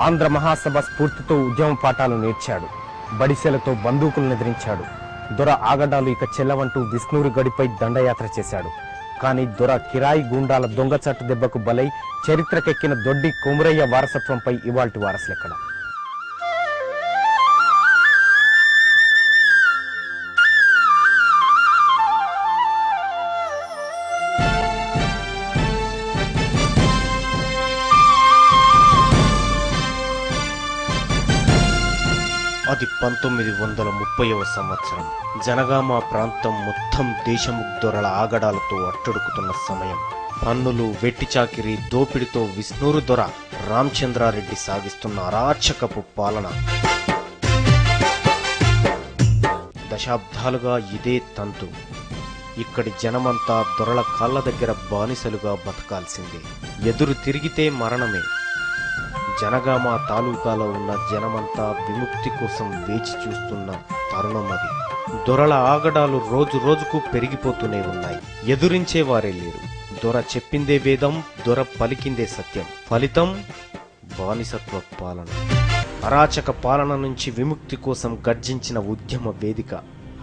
ఆంధ్ర మహాసభ స్ఫూర్తితో ఉద్యమ పాఠాలు నేర్చాడు. బడిసెలతో బందూకులను ఎదిరించాడు. దొర ఆగడాలు ఇక చెల్లవంటూ విష్ణూరు గడిపై దండయాత్ర చేశాడు. కానీ దొర కిరాయి గూండాల దొంగచాటు దెబ్బకు బలై చరిత్రకెక్కిన దొడ్డి కొమురయ్య వారసత్వంపై ఇవాల్టి వారసులెక్కడ? అది 1930వ సంవత్సరం. జనగామ ప్రాంతం మొత్తం దేశముగ్ధొరల ఆగడాలతో అట్టడుకుతున్న సమయం. పన్నులు, వెట్టిచాకిరి, దోపిడితో విష్ణూరు దొర రామచంద్రారెడ్డి సాగిస్తున్న అరాచకపు పాలన. దశాబ్దాలుగా ఇదే తంతు. ఇక్కడి జనమంతా దొరల కాళ్ళ దగ్గర బానిసలుగా బతకాల్సిందే. ఎదురు తిరిగితే మరణమే. జనగామ తాలూకాలో ఉన్న జనమంతా విముక్తి కోసం వేచి చూస్తున్న తరుణం అది. దొరల ఆగడాలు రోజు రోజుకు పెరిగిపోతూనే ఉన్నాయి. ఎదురించేవారే లేరు. దొర చెప్పిందే వేదం, దొర పలికిందే సత్యం. ఫలితం బానిసత్వ పాలన. అరాచక పాలన నుంచి విముక్తి కోసం గర్జించిన ఉద్యమ వేదిక.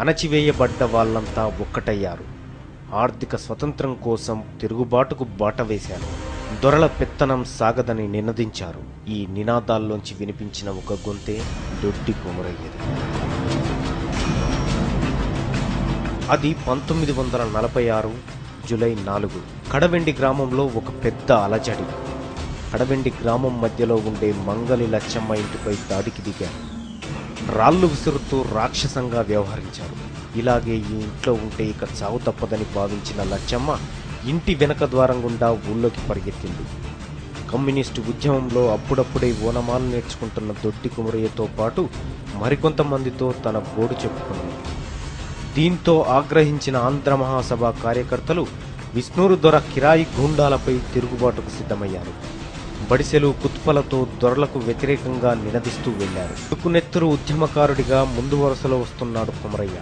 అణచివేయబడ్డ వాళ్ళంతా ఒక్కటయ్యారు. ఆర్థిక స్వతంత్రం కోసం తిరుగుబాటుకు బాట వేశారు. దొరల పెత్తనం సాగదని నినదించారు. ఈ నినాదాల్లోంచి వినిపించిన ఒక గొంతే దొడ్డి కొమురయ్యది. అది 1946 జూలై 4. కడవెండి గ్రామంలో ఒక పెద్ద అలజడి. కడవెండి గ్రామం మధ్యలో ఉండే మంగలి లచ్చమ్మ ఇంటిపై దాడికి దిగారు. రాళ్లు విసురుతూ రాక్షసంగా వ్యవహరించారు. ఇలాగే ఈ ఇంట్లో ఉంటే ఇక చావు తప్పదని భావించిన లచ్చమ్మ ఇంటి వెనక ద్వారం గుండా ఊళ్ళోకి పరిగెత్తింది. కమ్యూనిస్టు ఉద్యమంలో అప్పుడప్పుడే ఓనమాలు నేర్చుకుంటున్న దొడ్డి కొమురయ్యతో పాటు మరికొంతమందితో తన గోడు చెప్పుకుంది. దీంతో ఆగ్రహించిన ఆంధ్ర మహాసభ కార్యకర్తలు విష్ణూరు దొర కిరాయి గూండాలపై తిరుగుబాటుకు సిద్ధమయ్యారు. బడిసెలు, కుత్పలతో దొరలకు వ్యతిరేకంగా నినదిస్తూ వెళ్లారు. తుకునెత్తురు ఉద్యమకారుడిగా ముందు వరుసలో వస్తున్నాడు కొమరయ్య.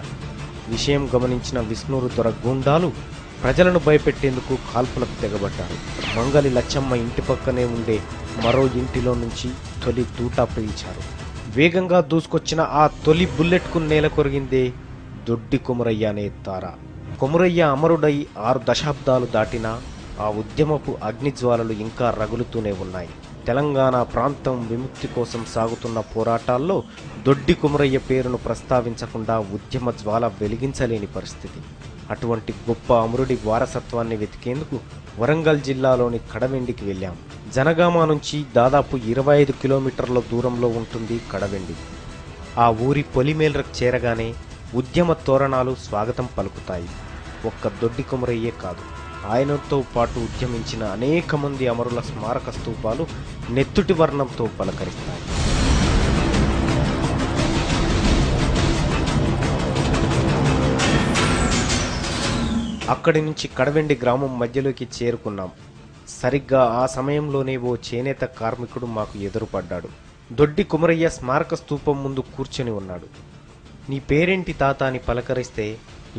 విషయం గమనించిన విష్ణూరు దొర గూండాలు ప్రజలను భయపెట్టేందుకు కాల్పులకు తెగబడ్డారు. మంగలి లచ్చమ్మ ఇంటి పక్కనే ఉండే మరో ఇంటిలో నుంచి తొలి తూటా పేల్చారు. వేగంగా దూసుకొచ్చిన ఆ తొలి బుల్లెట్కు నేల కొరిగిందే దొడ్డి కొమురయ్య అనే తార. కొమురయ్య అమరుడై 6 దశాబ్దాలు దాటినా ఆ ఉద్యమపు అగ్నిజ్వాలలు ఇంకా రగులుతూనే ఉన్నాయి. తెలంగాణ ప్రాంతం విముక్తి కోసం సాగుతున్న పోరాటాల్లో దొడ్డి కొమురయ్య పేరును ప్రస్తావించకుండా ఉద్యమ జ్వాల వెలిగించలేని పరిస్థితి. అటువంటి గొప్ప అమరుడి వారసత్వాన్ని వెతికేందుకు వరంగల్ జిల్లాలోని కడవెండికి వెళ్ళాం. జనగామ నుంచి దాదాపు 25 కిలోమీటర్ల దూరంలో ఉంటుంది కడవెండి. ఆ ఊరి పొలిమేరకు చేరగానే ఉద్యమ తోరణాలు స్వాగతం పలుకుతాయి. ఒక్క దొడ్డి కొమురయ్యే కాదు, ఆయనతో పాటు ఉద్యమించిన అనేక మంది అమరుల స్మారక స్తూపాలు నెత్తుటి వర్ణంతో పలకరిస్తాయి. అక్కడి నుంచి కడవెండి గ్రామం మధ్యలోకి చేరుకున్నాం. సరిగ్గా ఆ సమయంలోనే ఓ చేనేత కార్మికుడు మాకు ఎదురుపడ్డాడు. దొడ్డి కొమురయ్య స్మారక స్తూపం ముందు కూర్చొని ఉన్నాడు. నీ పేరేంటి తాత అని పలకరిస్తే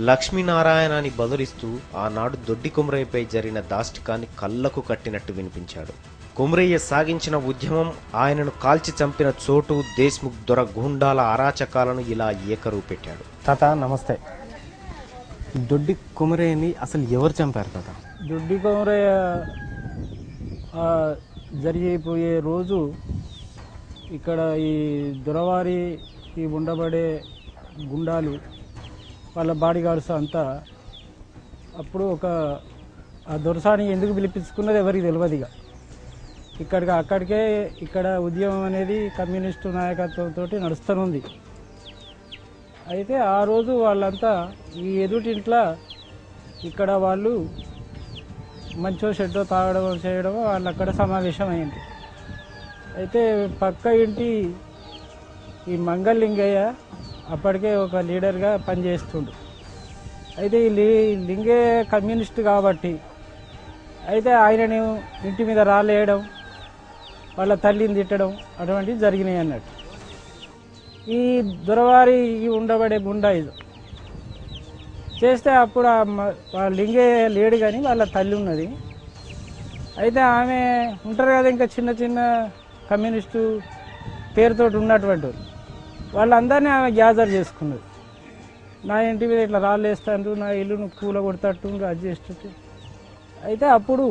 లక్ష్మీనారాయణ అని బదులిస్తూ ఆనాడు దొడ్డి కొమురయ్యపై జరిగిన దాష్టికాన్ని కళ్ళకు కట్టినట్టు వినిపించాడు. కొమురయ్య సాగించిన ఉద్యమం, ఆయనను కాల్చి చంపిన చోటు, దేశ్ముఖ్ దొర గూండాల అరాచకాలను ఇలా ఏకరూపెట్టాడు. తాత నమస్తే. దొడ్డి కొమురయ్యని అసలు ఎవరు చంపారు తాత? దొడ్డి కొమురయ్య జరిగిపోయే రోజు ఇక్కడ ఈ దొరవారి ఈ ఉండబడే గుండాలు వాళ్ళ బాడీ గార్డ్స్ అంతా అప్పుడు ఆ దొరసాని ఎందుకు పిలిపించుకున్నది ఎవరికి తెలియదు. అక్కడికే ఇక్కడ ఉద్యమం అనేది కమ్యూనిస్టు నాయకత్వంతో నడుస్తూనే. అయితే ఆ రోజు వాళ్ళంతా ఈ ఎదుటింట్లో ఇక్కడ వాళ్ళు మంచో షెడ్డో తాగడం చేయడం వాళ్ళు అక్కడ సమావేశం అయింది. అయితే పక్క ఇంటి ఈ మంగళలింగయ్య అప్పటికే ఒక లీడర్గా పనిచేస్తుండు. అయితే ఈ లింగే కమ్యూనిస్ట్ కాబట్టి అయితే ఆయనని ఇంటి మీద రాలేయడం, వాళ్ళ తల్లిని తిట్టడం అటువంటివి జరిగినాయి అన్నట్టు. ఈ దొరవారి ఉండబడే గుండా ఇది చేస్తే అప్పుడు ఆ లింగే లేడు కానీ వాళ్ళ తల్లి ఉన్నది. అయితే ఆమె ఉంటారు కదా ఇంకా చిన్న చిన్న కమ్యూనిస్టు పేరుతో ఉన్నటువంటి వాళ్ళు వాళ్ళందరినీ ఆమె గ్యాదర్ చేసుకున్నది. నా ఇంటి మీద ఇట్లా రాళ్ళు వేస్తాండ్రు, నా ఇల్లును కూల కొడతట్టు అది చేస్తట్టు. అయితే అప్పుడు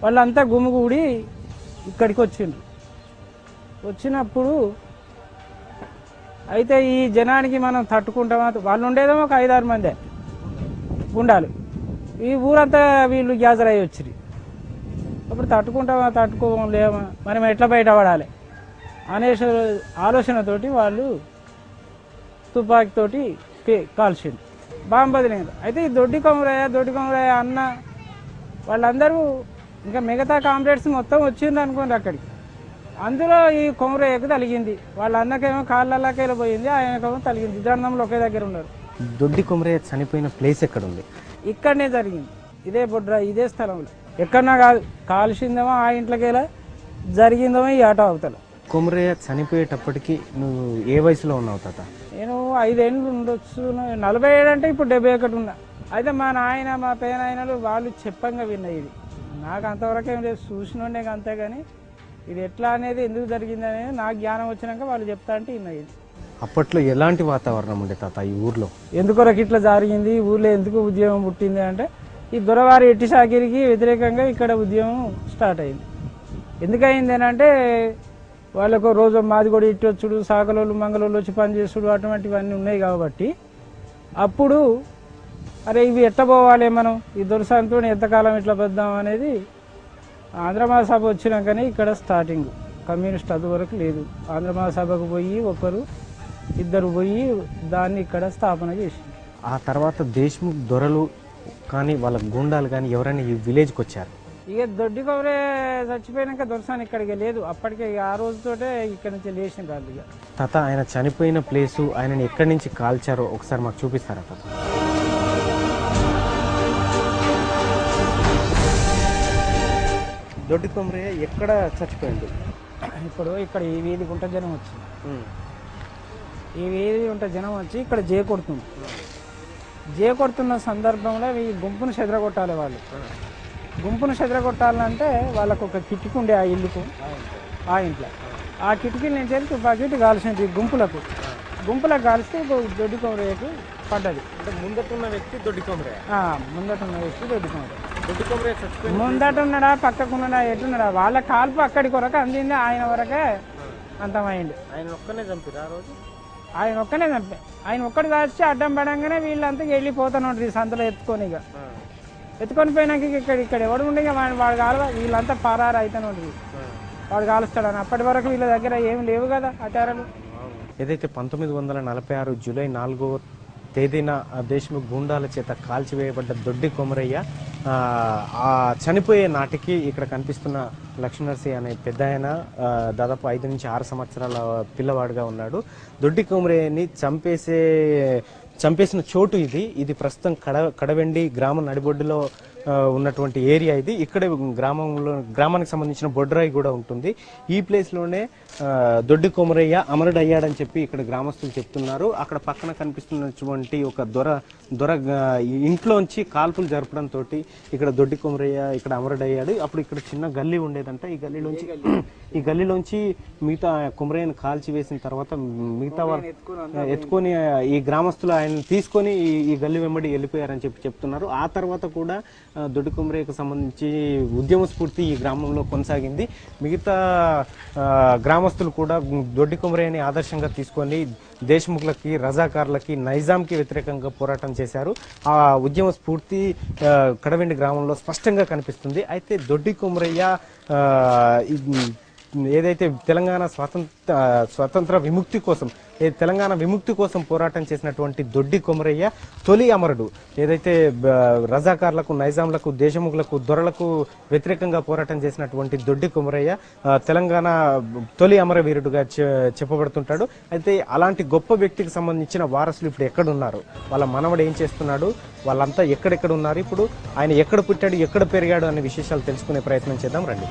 వాళ్ళంతా గుమిగూడి ఇక్కడికి వచ్చిండ్రు. వచ్చినప్పుడు అయితే ఈ జనానికి మనం తట్టుకుంటామా, వాళ్ళు ఉండేదేమో ఒక 5-6 మందే గుండాలు, ఈ ఊరంతా వీళ్ళు గ్యాదర్ అయ్యి వచ్చింది. అప్పుడు తట్టుకోలేమా, మనం ఎట్లా బయటపడాలి అనే ఆలోచనతోటి వాళ్ళు తుపాకీతోటి కాల్చిండు, బాంబు బదిలేదు. అయితే ఈ దొడ్డి కొమరయ్య అన్న వాళ్ళందరూ ఇంకా మిగతా కామ్రేడ్స్ మొత్తం వచ్చింది అనుకోండి అక్కడికి. అందులో ఈ కొమరయ్యకు తలిగింది, వాళ్ళ అన్నకేమో కాళ్ళకి వెళ్ళిపోయింది, ఆయనకేమో తలిగింది. ఇద్దరు ఒకే దగ్గర ఉన్నారు. దొడ్డి కొమరయ్య చనిపోయిన ప్లేస్ ఎక్కడ ఉంది? ఇక్కడనే జరిగింది, ఇదే బొడ్రా, ఇదే స్థలంలో. ఎక్కడన్నా కాదు, కాల్చిందేమో ఆ ఇంట్లోకి వెళ్ళా, జరిగిందేమో ఈ ఆటో అవతల. కొమరయ్య చనిపోయేటప్పటికి నువ్వు ఏ వయసులో ఉన్నావు తాత? నేను 5 ఏళ్ళు ఉండొచ్చు, 47 అంటే ఇప్పుడు 71 ఉన్నా. అయితే మా నాయన మా పేనాయనలు వాళ్ళు చెప్పంగా విన్నాయి. ఇది నాకు అంతవరకు ఏం లేదు, చూసినోడే అంతే. కానీ ఇది ఎట్లా అనేది, ఎందుకు జరిగింది అనేది నాకు జ్ఞానం వచ్చినాక వాళ్ళు చెప్తా అంటే విన్నాయి. అప్పట్లో ఎలాంటి వాతావరణం ఉండే తాత ఈ ఊర్లో? ఎందుకొరకు ఇట్లా జరిగింది, ఈ ఊర్లో ఎందుకు ఉద్యమం పుట్టింది అంటే ఈ దొరవారి ఎట్టి షాకిరికి వ్యతిరేకంగా ఇక్కడ ఉద్యమం స్టార్ట్ అయింది. ఎందుకయింది అని అంటే వాళ్ళకు రోజు మాది కూడా ఇట్టి వచ్చుడు, సాకలోళ్ళు మంగళోళ్ళు వచ్చి పనిచేసుడు అటువంటివన్నీ ఉన్నాయి. కాబట్టి అప్పుడు అరే ఇవి ఎట్లా పోవాలి, మనం ఈ దొరసాంతో ఎంతకాలం ఇట్లా పెద్దాం అనేది ఆంధ్ర మహాసభ వచ్చినాకనే ఇక్కడ స్టార్టింగ్. కమ్యూనిస్ట్ అది వరకు లేదు. ఆంధ్ర మహాసభకు పోయి 1-2 పోయి దాన్ని ఇక్కడ స్థాపన చేసింది. ఆ తర్వాత దేశ్ముఖ్ దొరలు కానీ వాళ్ళ గుండాలు కానీ ఎవరైనా ఈ విలేజ్కి వచ్చారు? ఇక దొడ్డి కొమరే చచ్చిపోయినాక దొరసాని ఇక్కడికి లేదు. అప్పటికే ఆ రోజుతోటే ఇక్కడ నుంచి లేచిన కాదు. ఇక తాత ఆయన చనిపోయిన ప్లేసు, ఆయనని ఎక్కడి నుంచి కాల్చారో ఒకసారి మాకు చూపిస్తారా తాత? దొడ్డి కొమరయ్య ఎక్కడ చచ్చిపోయింది? ఇప్పుడు ఇక్కడ ఈ వీధి గుంట జనం వచ్చింది. ఈ వీధి గుంట జనం వచ్చి ఇక్కడ జే కొడుతున్న సందర్భంలో ఈ గుంపును చెదరగొట్టాలి. వాళ్ళు గుంపును చెదరగొట్టాలంటే వాళ్ళకు ఒక కిటికీ ఉండే ఆ ఇల్లుకు, ఆ ఇంట్లో ఆ కిటికీల నుంచి వెళ్ళి తుపాకీ కాల్సింది. గుంపులకు కాల్స్తే దొడ్డి కొమరయ్యకు పడ్డది. ముందటున్న వ్యక్తి దొడ్డి కొమరయ్య. ముందటున్న వ్యక్తి దొడ్డి కొమరయ్య. ముందటున్నాడా పక్కకున్నాడా ఎటున్నాడా వాళ్ళ కాల్పు అక్కడి కొరకు అందింది. ఆయన వరకే అంతమైంది. ఆయన ఒక్కనే చంపిరు ఆ రోజు? ఆయన ఒక్కనే చంపే. ఆయన ఒక్కటి దాచి అడ్డం పడంగానే వీళ్ళంతా వెళ్ళిపోతాను ఈ సంతలో ఎత్తుకొని. ఇక ఎత్తుకొని పోయినాక ఇక్కడ ఎవడు ఉండే వాడు కాలువ, వీళ్ళంతా పరారు అవుతాను వాడు కాలుస్తాడని. అప్పటి వరకు వీళ్ళ దగ్గర ఏమి లేవు కదా ఆచారాలు. ఏదైతే 1946 జూలై 4వ తేదీన దేశ్ముఖ్ గుండాల చేత కాల్చివేయబడ్డ దొడ్డి కొమరయ్య ఆ చనిపోయే నాటికి ఇక్కడ కనిపిస్తున్న లక్ష్మీనరసింహ అనే పెద్ద ఆయన దాదాపు 5 నుంచి 6 సంవత్సరాల పిల్లవాడుగా ఉన్నాడు. దొడ్డి కొమరయ్యని చంపేసిన చోటు ఇది ప్రస్తుతం కడవెండి గ్రామం నడిబొడ్డులో ఉన్నటువంటి ఏరియా ఇది. ఇక్కడే గ్రామానికి సంబంధించిన బొడ్రాయి కూడా ఉంటుంది. ఈ ప్లేస్లోనే దొడ్డి కొమరయ్య అమరుడు అయ్యాడని చెప్పి ఇక్కడ గ్రామస్తులు చెప్తున్నారు. అక్కడ పక్కన కనిపిస్తున్నటువంటి ఒక దొర ఇంట్లోంచి కాల్పులు జరపడంతో ఇక్కడ దొడ్డి కొమరయ్య ఇక్కడ అమరుడయ్యాడు. అప్పుడు ఇక్కడ చిన్న గల్లీ ఉండేదంట. ఈ గల్లీలోంచి మిగతా కొమరయ్యను కాల్చి వేసిన తర్వాత మిగతా ఎత్తుకొని ఈ గ్రామస్తులు ఆయన తీసుకొని ఈ గల్లీ వెంబడి వెళ్ళిపోయారని చెప్పి చెప్తున్నారు. ఆ తర్వాత కూడా దొడ్డి కొమరయ్యకు సంబంధించి ఉద్యమ స్ఫూర్తి ఈ గ్రామంలో కొనసాగింది. మిగతా గ్రామస్తులు కూడా దొడ్డి కొమరయ్యని ఆదర్శంగా తీసుకొని దేశ్ముఖ్లకి, రజాకార్లకి, నైజాంకి వ్యతిరేకంగా పోరాటం చేశారు. ఆ ఉద్యమ స్ఫూర్తి కడవెండి గ్రామంలో స్పష్టంగా కనిపిస్తుంది. అయితే దొడ్డి కొమరయ్య ఏదైతే తెలంగాణ స్వతంత్ర విముక్తి కోసం తెలంగాణ విముక్తి కోసం పోరాటం చేసినటువంటి దొడ్డి కొమరయ్య తొలి అమరుడు. ఏదైతే రజాకార్లకు, నైజాంలకు, దేశముఖులకు, దొరలకు వ్యతిరేకంగా పోరాటం చేసినటువంటి దొడ్డి కొమరయ్య తెలంగాణ తొలి అమరవీరుడుగా చెప్పబడుతుంటాడు. అయితే అలాంటి గొప్ప వ్యక్తికి సంబంధించిన వారసులు ఇప్పుడు ఎక్కడున్నారు, వాళ్ళ మనవడు ఏం చేస్తున్నాడు, వాళ్ళంతా ఎక్కడెక్కడ ఉన్నారు, ఇప్పుడు ఆయన ఎక్కడ పుట్టాడు, ఎక్కడ పెరిగాడు అనే విశేషాలు తెలుసుకునే ప్రయత్నం చేద్దాం రండి.